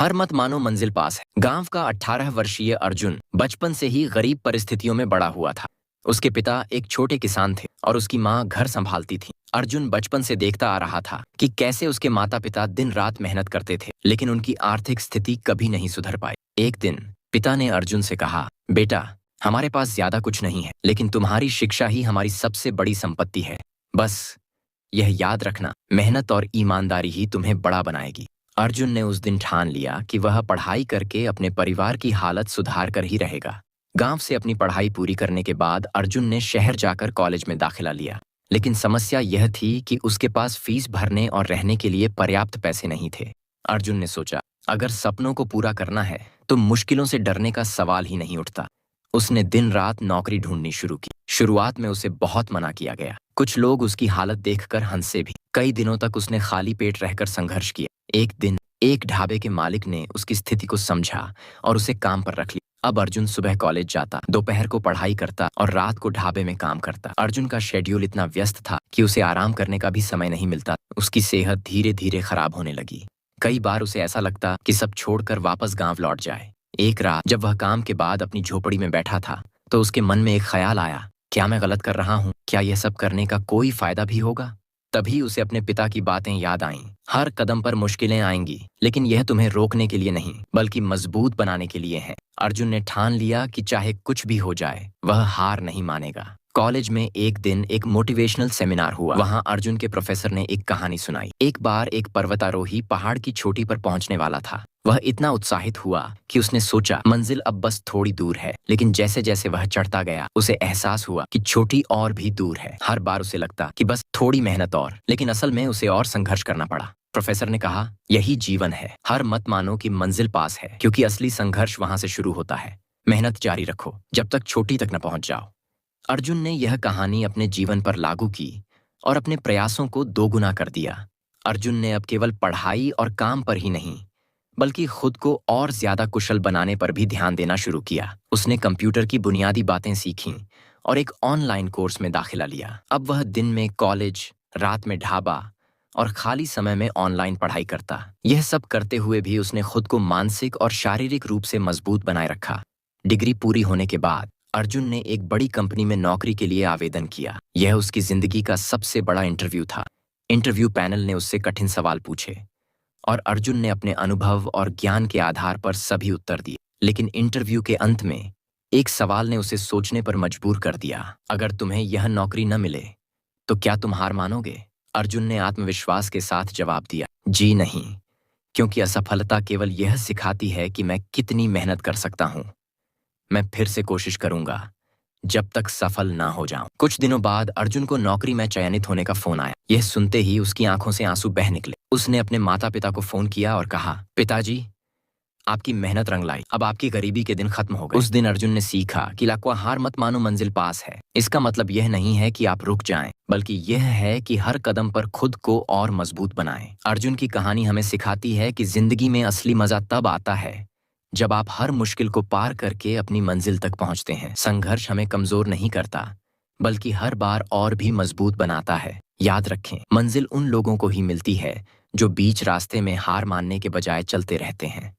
हर मत मानो मंजिल पास है। गांव का 18 वर्षीय अर्जुन बचपन से ही गरीब परिस्थितियों में बड़ा हुआ था। उसके पिता एक छोटे किसान थे और उसकी माँ घर संभालती थी। अर्जुन बचपन से देखता आ रहा था कि कैसे उसके माता पिता दिन रात मेहनत करते थे, लेकिन उनकी आर्थिक स्थिति कभी नहीं सुधर पाई। एक दिन पिता ने अर्जुन से कहा, बेटा, हमारे पास ज्यादा कुछ नहीं है, लेकिन तुम्हारी शिक्षा ही हमारी सबसे बड़ी संपत्ति है। बस यह याद रखना, मेहनत और ईमानदारी ही तुम्हें बड़ा बनाएगी। अर्जुन ने उस दिन ठान लिया कि वह पढ़ाई करके अपने परिवार की हालत सुधार कर ही रहेगा। गांव से अपनी पढ़ाई पूरी करने के बाद अर्जुन ने शहर जाकर कॉलेज में दाखिला लिया, लेकिन समस्या यह थी कि उसके पास फीस भरने और रहने के लिए पर्याप्त पैसे नहीं थे। अर्जुन ने सोचा, अगर सपनों को पूरा करना है तो मुश्किलों से डरने का सवाल ही नहीं उठता। उसने दिन रात नौकरी ढूंढनी शुरू की। शुरुआत में उसे बहुत मना किया गया। कुछ लोग उसकी हालत देखकर हंसे भी। कई दिनों तक उसने खाली पेट रहकर संघर्ष किया। एक दिन एक ढाबे के मालिक ने उसकी स्थिति को समझा और उसे काम पर रख लिया। अब अर्जुन सुबह कॉलेज जाता, दोपहर को पढ़ाई करता और रात को ढाबे में काम करता। अर्जुन का शेड्यूल इतना व्यस्त था कि उसे आराम करने का भी समय नहीं मिलता। उसकी सेहत धीरे धीरे खराब होने लगी। कई बार उसे ऐसा लगता कि सब छोड़कर वापस गांव लौट जाए। एक रात जब वह काम के बाद अपनी झोपड़ी में बैठा था तो उसके मन में एक ख्याल आया, क्या मैं गलत कर रहा हूँ? क्या यह सब करने का कोई फायदा भी होगा? तभी उसे अपने पिता की बातें याद आईं। हर कदम पर मुश्किलें आएंगी, लेकिन यह तुम्हें रोकने के लिए नहीं बल्कि मजबूत बनाने के लिए है। अर्जुन ने ठान लिया कि चाहे कुछ भी हो जाए वह हार नहीं मानेगा। कॉलेज में एक दिन एक मोटिवेशनल सेमिनार हुआ। वहां अर्जुन के प्रोफेसर ने एक कहानी सुनाई। एक बार एक पर्वतारोही पहाड़ की चोटी पर पहुंचने वाला था। वह इतना उत्साहित हुआ कि उसने सोचा मंजिल अब बस थोड़ी दूर है, लेकिन जैसे जैसे वह चढ़ता गया उसे एहसास हुआ कि चोटी और भी दूर है। हर बार उसे लगता कि बस थोड़ी मेहनत और, लेकिन असल में उसे और संघर्ष करना पड़ा। प्रोफेसर ने कहा, यही जीवन है। हर मत मानो कि मंजिल पास है, क्योंकि असली संघर्ष वहां से शुरू होता है। मेहनत जारी रखो जब तक चोटी तक न पहुंच जाओ। अर्जुन ने यह कहानी अपने जीवन पर लागू की और अपने प्रयासों को दोगुना कर दिया। अर्जुन ने अब केवल पढ़ाई और काम पर ही नहीं बल्कि खुद को और ज्यादा कुशल बनाने पर भी ध्यान देना शुरू किया। उसने कंप्यूटर की बुनियादी बातें सीखीं और एक ऑनलाइन कोर्स में दाखिला लिया। अब वह दिन में कॉलेज, रात में ढाबा और खाली समय में ऑनलाइन पढ़ाई करता। यह सब करते हुए भी उसने खुद को मानसिक और शारीरिक रूप से मजबूत बनाए रखा। डिग्री पूरी होने के बाद अर्जुन ने एक बड़ी कंपनी में नौकरी के लिए आवेदन किया। यह उसकी जिंदगी का सबसे बड़ा इंटरव्यू था। इंटरव्यू पैनल ने उससे कठिन सवाल पूछे और अर्जुन ने अपने अनुभव और ज्ञान के आधार पर सभी उत्तर दिए। लेकिन इंटरव्यू के अंत में एक सवाल ने उसे सोचने पर मजबूर कर दिया, अगर तुम्हें यह नौकरी न मिले तो क्या तुम हार मानोगे? अर्जुन ने आत्मविश्वास के साथ जवाब दिया, जी नहीं, क्योंकि असफलता केवल यह सिखाती है कि मैं कितनी मेहनत कर सकता हूँ। मैं फिर से कोशिश करूंगा जब तक सफल ना हो जाऊं। कुछ दिनों बाद अर्जुन को नौकरी में चयनित होने का फोन आया। यह सुनते ही उसकी आंखों से आंसू बह निकले। उसने अपने माता पिता को फोन किया और कहा, पिताजी, आपकी मेहनत रंग लाई। अब आपकी गरीबी के दिन खत्म हो गए। उस दिन अर्जुन ने सीखा कि लाखवा हार मत मानो, मंजिल पास है। इसका मतलब यह नहीं है कि आप रुक जाएं, बल्कि यह है कि हर कदम पर खुद को और मजबूत बनाएं। अर्जुन की कहानी हमें सिखाती है कि जिंदगी में असली मजा तब आता है जब आप हर मुश्किल को पार करके अपनी मंजिल तक पहुंचते हैं। संघर्ष हमें कमजोर नहीं करता, बल्कि हर बार और भी मजबूत बनाता है। याद रखें, मंजिल उन लोगों को ही मिलती है जो बीच रास्ते में हार मानने के बजाय चलते रहते हैं।